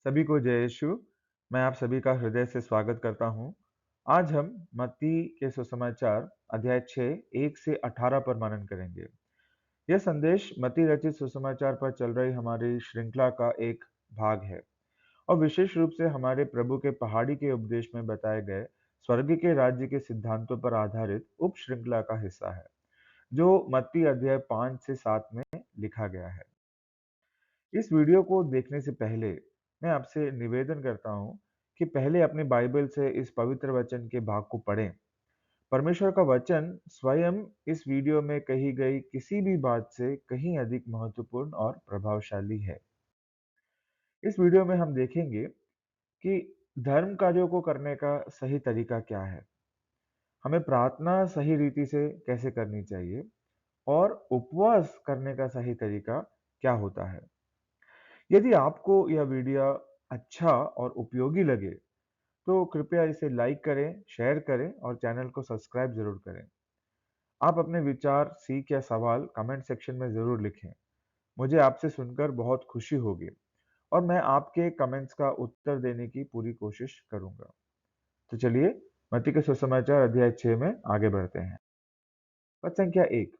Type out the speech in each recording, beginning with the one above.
सभी को जय यीशु। मैं आप सभी का हृदय से स्वागत करता हूँ। आज हम मत्ती के सुसमाचार अध्याय 6 1 से 18 पर मनन करेंगे। यह संदेश मत्ती रचित सुसमाचार पर चल रही हमारी श्रृंखला का एक भाग है और विशेष रूप से हमारे प्रभु के पहाड़ी के उपदेश में बताए गए स्वर्ग के राज्य के सिद्धांतों पर आधारित उप श्रृंखला का हिस्सा है, जो मत्ती अध्याय 5 से 7 में लिखा गया है। इस वीडियो को देखने से पहले मैं आपसे निवेदन करता हूँ कि पहले अपनी बाइबल से इस पवित्र वचन के भाग को पढ़ें। परमेश्वर का वचन स्वयं इस वीडियो में कही गई किसी भी बात से कहीं अधिक महत्वपूर्ण और प्रभावशाली है। इस वीडियो में हम देखेंगे कि धर्म कार्यों को करने का सही तरीका क्या है, हमें प्रार्थना सही रीति से कैसे करनी चाहिए और उपवास करने का सही तरीका क्या होता है। यदि आपको यह वीडियो अच्छा और उपयोगी लगे, तो कृपया इसे लाइक करें, शेयर करें और चैनल को सब्सक्राइब ज़रूर करें। आप अपने विचार, सीख या सवाल कमेंट सेक्शन में ज़रूर लिखें। मुझे आपसे सुनकर बहुत खुशी होगी और मैं आपके कमेंट्स का उत्तर देने की पूरी कोशिश करूँगा। तो चलिए, मत्ती के सुसमाचार अध्याय 6 में आगे बढ़ते हैं। पद संख्या 1।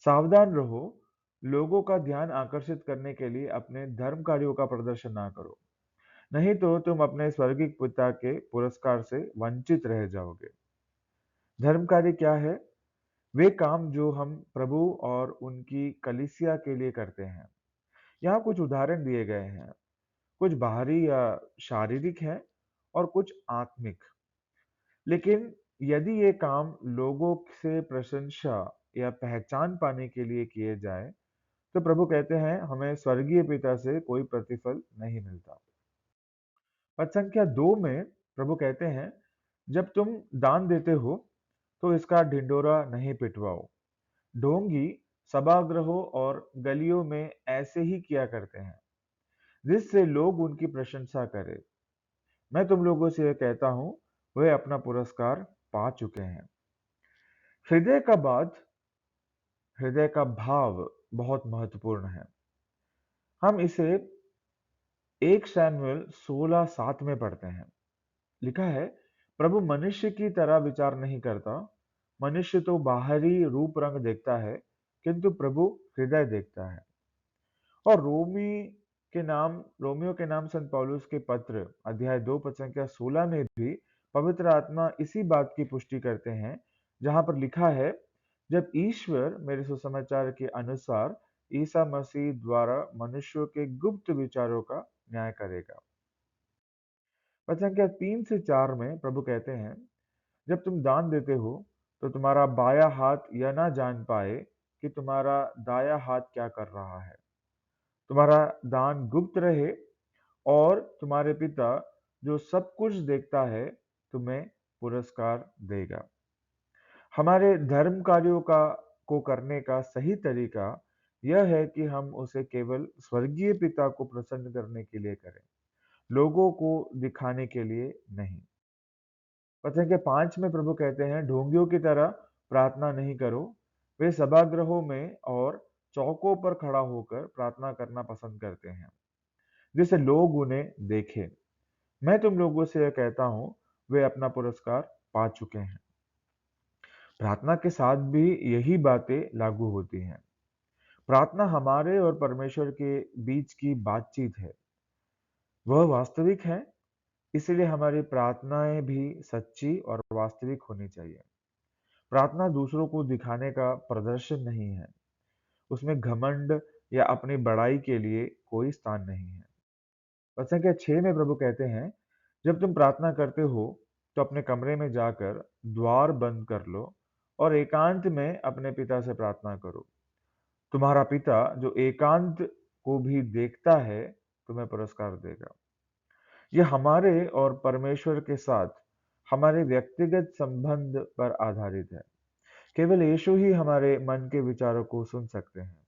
सावधान रहो, लोगों का ध्यान आकर्षित करने के लिए अपने धर्म कार्यों का प्रदर्शन ना करो। नहीं तो तुम अपने स्वर्गीय पिता के पुरस्कार से वंचित रह जाओगे। धर्म कार्य क्या है? वे काम जो हम प्रभु और उनकी कलीसिया के लिए करते हैं। यहाँ कुछ उदाहरण दिए गए हैं। कुछ बाहरी या शारीरिक हैं और कुछ आत्मिक। लेकिन यदि ये काम लोगों से प्रशंसा या पहचान पाने के लिए किए जाए, तो प्रभु कहते हैं हमें स्वर्गीय पिता से कोई प्रतिफल नहीं मिलता। पद संख्या 2 में प्रभु कहते हैं, जब तुम दान देते हो, तो इसका ढिंढोरा नहीं पिटवाओ। ढोंगी सभागृहों और गलियों में ऐसे ही किया करते हैं, जिससे लोग उनकी प्रशंसा करें। मैं तुम लोगों से यह कहता हूँ, वे अपना पुरस्कार पा चुके हैं। हृदय का बात, हृदय का भाव बहुत महत्वपूर्ण है। हम इसे 1 शमूएल 16:7 में पढ़ते हैं। लिखा है, प्रभु मनुष्य की तरह विचार नहीं करता। मनुष्य तो बाहरी रूप रंग देखता है, किंतु प्रभु हृदय देखता है। और रोमियो के नाम संत पौलुस के पत्र अध्याय 2 पद संख्या 16 में भी पवित्र आत्मा इसी बात की पुष्टि करते हैं, जहां पर लिखा है, जब ईश्वर मेरे सुसमाचार के अनुसार ईसा मसीह द्वारा मनुष्यों के गुप्त विचारों का न्याय करेगा। पद संख्या 3 से 4 में प्रभु कहते हैं, जब तुम दान देते हो, तो तुम्हारा बायां हाथ यह ना जान पाए कि तुम्हारा दायां हाथ क्या कर रहा है। तुम्हारा दान गुप्त रहे और तुम्हारे पिता जो सब कुछ देखता है, तुम्हें पुरस्कार देगा। हमारे धर्म कार्यों का को करने का सही तरीका यह है कि हम उसे केवल स्वर्गीय पिता को प्रसन्न करने के लिए करें, लोगों को दिखाने के लिए नहीं। वचन के 5 में प्रभु कहते हैं, ढोंगियों की तरह प्रार्थना नहीं करो। वे सभागृहों में और चौकों पर खड़ा होकर प्रार्थना करना पसंद करते हैं, जिससे लोग उन्हें देखें। मैं तुम लोगों से यह कहता हूँ, वे अपना पुरस्कार पा चुके हैं। प्रार्थना के साथ भी यही बातें लागू होती हैं। प्रार्थना हमारे और परमेश्वर के बीच की बातचीत है। वह वास्तविक है, इसलिए हमारी प्रार्थनाएं भी सच्ची और वास्तविक होनी चाहिए। प्रार्थना दूसरों को दिखाने का प्रदर्शन नहीं है। उसमें घमंड या अपनी बड़ाई के लिए कोई स्थान नहीं है। वचन संख्या 6 में प्रभु कहते हैं, जब तुम प्रार्थना करते हो, तो अपने कमरे में जाकर द्वार बंद कर लो और एकांत में अपने पिता से प्रार्थना करो। तुम्हारा पिता जो एकांत को भी देखता है, तुम्हें पुरस्कार देगा। यह हमारे और परमेश्वर के साथ हमारे व्यक्तिगत संबंध पर आधारित है। केवल यीशु ही हमारे मन के विचारों को सुन सकते हैं।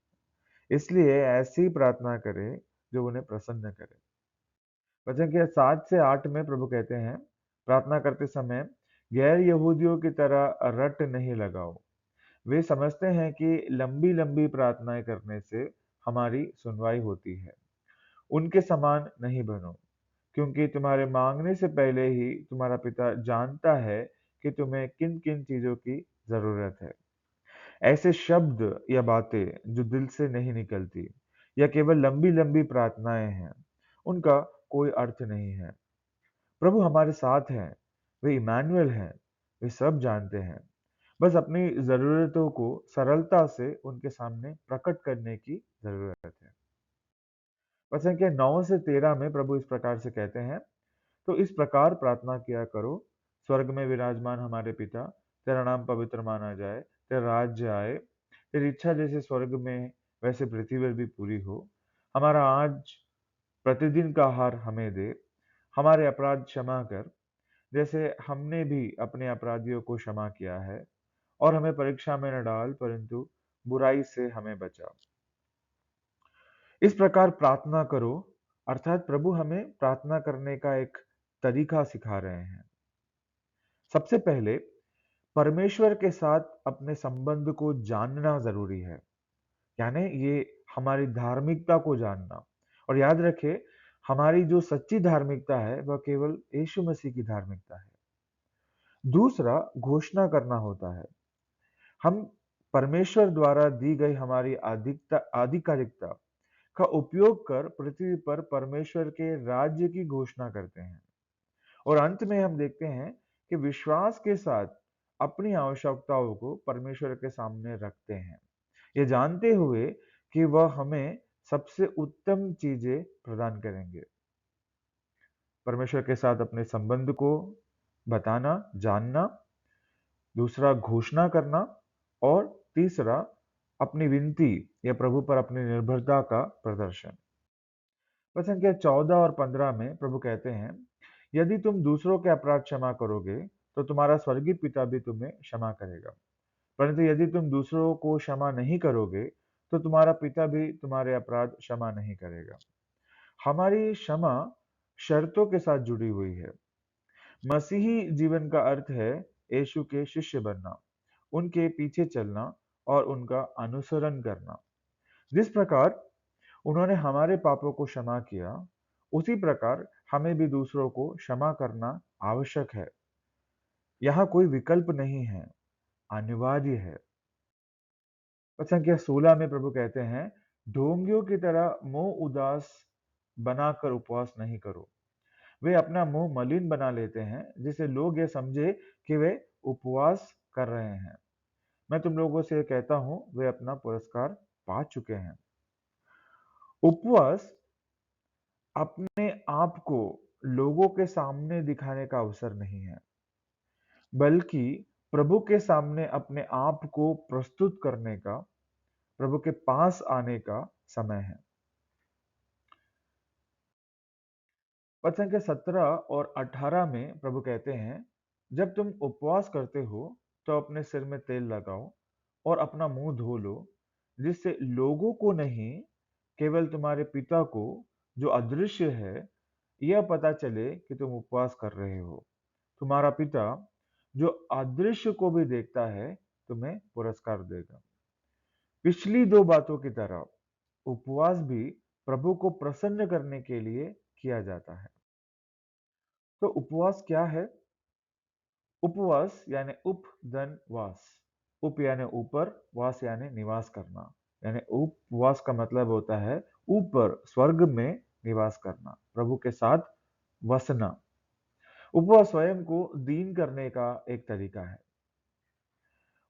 इसलिए ऐसी प्रार्थना करें जो उन्हें प्रसन्न करे। वचन के 7 से 8 में प्रभु कहते हैं, प्रार्थना करते समय गैर यहूदियों की तरह रट नहीं लगाओ। वे समझते हैं कि लंबी-लंबी प्रार्थनाएं करने से हमारी सुनवाई होती है। उनके समान नहीं बनो। क्योंकि तुम्हारे मांगने से पहले ही तुम्हारा पिता जानता है कि तुम्हें किन किन चीजों की जरूरत है। ऐसे शब्द या बातें जो दिल से नहीं निकलती या केवल लंबी लंबी प्रार्थनाएं हैं, उनका कोई अर्थ नहीं है। प्रभु हमारे साथ हैं, वे इमानुएल हैं, वे सब जानते हैं। बस अपनी जरूरतों को सरलता से उनके सामने प्रकट करने की जरूरत है। वचन के 9 से 13 में प्रभु इस प्रकार से कहते हैं, तो इस प्रकार प्रार्थना किया करो, स्वर्ग में विराजमान हमारे पिता, तेरा नाम पवित्र माना जाए, तेरा राज्य आए, तेरी इच्छा जैसे स्वर्ग में वैसे पृथ्वी पर भी पूरी हो। हमारा आज प्रतिदिन का आहार हमें दे, हमारे अपराध क्षमा कर, जैसे हमने भी अपने अपराधियों को क्षमा किया है, और हमें परीक्षा में न डाल, परंतु बुराई से हमें बचा। इस प्रकार प्रार्थना करो, अर्थात प्रभु हमें प्रार्थना करने का एक तरीका सिखा रहे हैं। सबसे पहले परमेश्वर के साथ अपने संबंध को जानना जरूरी है, यानी ये हमारी धार्मिकता को जानना। और याद रखें, हमारी जो सच्ची धार्मिकता है वह केवल यीशु मसीह की धार्मिकता है। दूसरा, घोषणा करना होता है। हम परमेश्वर द्वारा दी गई हमारी आधिकारिकता का उपयोग कर पृथ्वी पर परमेश्वर के राज्य की घोषणा करते हैं। और अंत में हम देखते हैं कि विश्वास के साथ अपनी आवश्यकताओं को परमेश्वर के सामने रखते हैं, ये जानते हुए कि वह हमें सबसे उत्तम चीजें प्रदान करेंगे। परमेश्वर के साथ अपने संबंध को बताना, जानना। दूसरा, घोषणा करना। और तीसरा, अपनी विनती या प्रभु पर अपनी निर्भरता का प्रदर्शन। वचन संख्या 14 और 15 में प्रभु कहते हैं, यदि तुम दूसरों के अपराध क्षमा करोगे, तो तुम्हारा स्वर्गीय पिता भी तुम्हें क्षमा करेगा। परंतु यदि तुम दूसरों को क्षमा नहीं करोगे, तो तुम्हारा पिता भी तुम्हारे अपराध क्षमा नहीं करेगा। हमारी क्षमा शर्तों के साथ जुड़ी हुई है। मसीही जीवन का अर्थ है यीशु के शिष्य बनना, उनके पीछे चलना और उनका अनुसरण करना। जिस प्रकार उन्होंने हमारे पापों को क्षमा किया, उसी प्रकार हमें भी दूसरों को क्षमा करना आवश्यक है। यहाँ कोई विकल्प नहीं है, अनिवार्य है। पद संख्या 16 में प्रभु कहते हैं, ढोंगियों की तरह मुंह उदास बनाकर उपवास नहीं करो। वे अपना मुंह मलिन बना लेते हैं, जिससे लोग ये समझे कि वे उपवास कर रहे हैं। मैं तुम लोगों से कहता हूं, वे अपना पुरस्कार पा चुके हैं। उपवास अपने आप को लोगों के सामने दिखाने का अवसर नहीं है, बल्कि प्रभु के सामने अपने आप को प्रस्तुत करने का, प्रभु के पास आने का समय है। पद संख्या 17 और 18 में प्रभु कहते हैं, जब तुम उपवास करते हो, तो अपने सिर में तेल लगाओ और अपना मुंह धो लो, जिससे लोगों को नहीं, केवल तुम्हारे पिता को जो अदृश्य है, यह पता चले कि तुम उपवास कर रहे हो। तुम्हारा पिता जो अदृश्य को भी देखता है, तुम्हें पुरस्कार देगा। पिछली दो बातों की तरह उपवास भी प्रभु को प्रसन्न करने के लिए किया जाता है। तो उपवास क्या है? उपवास यानी उपधन वास। उप यानी ऊपर, वास यानी निवास करना। यानी उपवास का मतलब होता है ऊपर स्वर्ग में निवास करना, प्रभु के साथ वसना। उपवास स्वयं को दीन करने का एक तरीका है।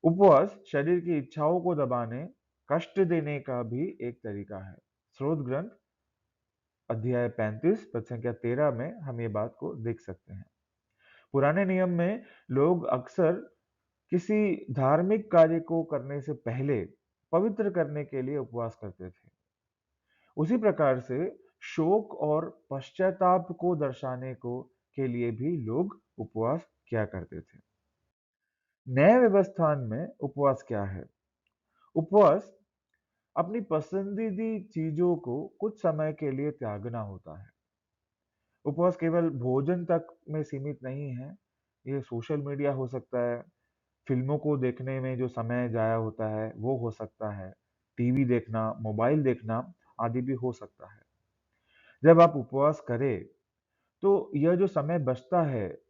उपवास शरीर की इच्छाओं को दबाने, कष्ट देने का भी एक तरीका है। स्रोत ग्रंथ अध्याय 35 पद संख्या 13 में हम ये बात को देख सकते हैं। पुराने नियम में लोग अक्सर किसी धार्मिक कार्य को करने से पहले पवित्र करने के लिए उपवास करते थे। उसी प्रकार से शोक और पश्चाताप को दर्शाने को के लिए भी लोग उपवास किया करते थे। नए व्यवस्थान में उपवास क्या है? उपवास अपनी पसंदीदा चीजों को कुछ समय के लिए त्यागना होता है। उपवास केवल भोजन तक में सीमित नहीं है। ये सोशल मीडिया हो सकता है, फिल्मों को देखने में जो समय जाया होता है वो हो सकता है, टीवी देखना, मोबाइल देखना आदि भी हो सकता है। जब आप उपवास करें, तो यह जो समय बचता है,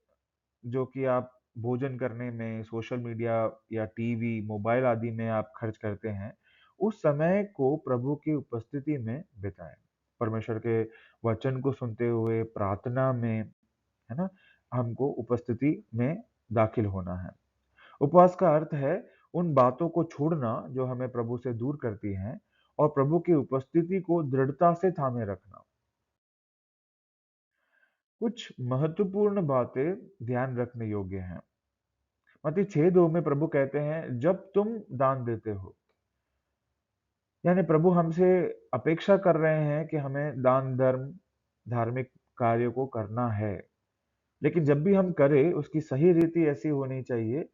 जो कि आप भोजन करने में, सोशल मीडिया या टीवी, मोबाइल आदि में आप खर्च करते हैं, उस समय को प्रभु की उपस्थिति में बिताएँ। परमेश्वर के वचन को सुनते हुए प्रार्थना में, है ना? हमको उपस्थिति में दाखिल होना है। उपवास का अर्थ है उन बातों को छोड़ना जो हमें प्रभु से दूर करती हैं और प्रभु की उपस्थिति को दृढ़ता से थामे रखना। कुछ महत्वपूर्ण बातें ध्यान रखने योग्य हैं। मत्ती 6:2 में प्रभु कहते हैं, "जब तुम दान देते हो", यानी प्रभु हमसे अपेक्षा कर रहे हैं कि हमें दान-धर्म, धार्मिक कार्यों को करना है। लेकिन जब भी हम करें, उसकी सही रीति ऐसी होनी चाहिए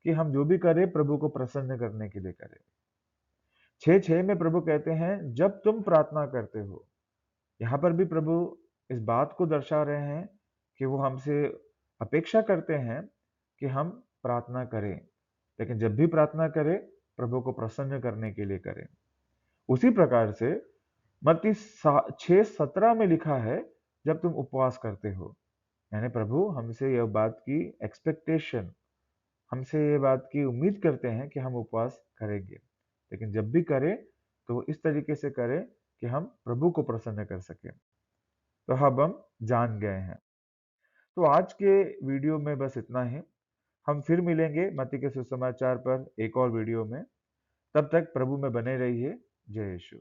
कि हम जो भी करें, प्रभु को प्रसन्न करने के लिए करें। 6:6 में प्रभु कहते हैं, "जब तुम प्रार्थना करते हो", यहाँ पर भी प्रभु इस बात को दर्शा रहे हैं कि वो हमसे अपेक्षा करते हैं कि हम प्रार्थना करें। लेकिन जब भी प्रार्थना करें, प्रभु को प्रसन्न करने के लिए करें। उसी प्रकार से मत्ती 6:17 में लिखा है, "जब तुम उपवास करते हो", यानी प्रभु हमसे यह बात की एक्सपेक्टेशन, हमसे ये बात की उम्मीद करते हैं कि हम उपवास करेंगे। लेकिन जब भी करें, तो इस तरीके से करें कि हम प्रभु को प्रसन्न कर सकें। तो अब हम जान गए हैं। तो आज के वीडियो में बस इतना ही। हम फिर मिलेंगे मत्ती के सुसमाचार पर एक और वीडियो में। तब तक प्रभु में बने रहिए। जय यीशु।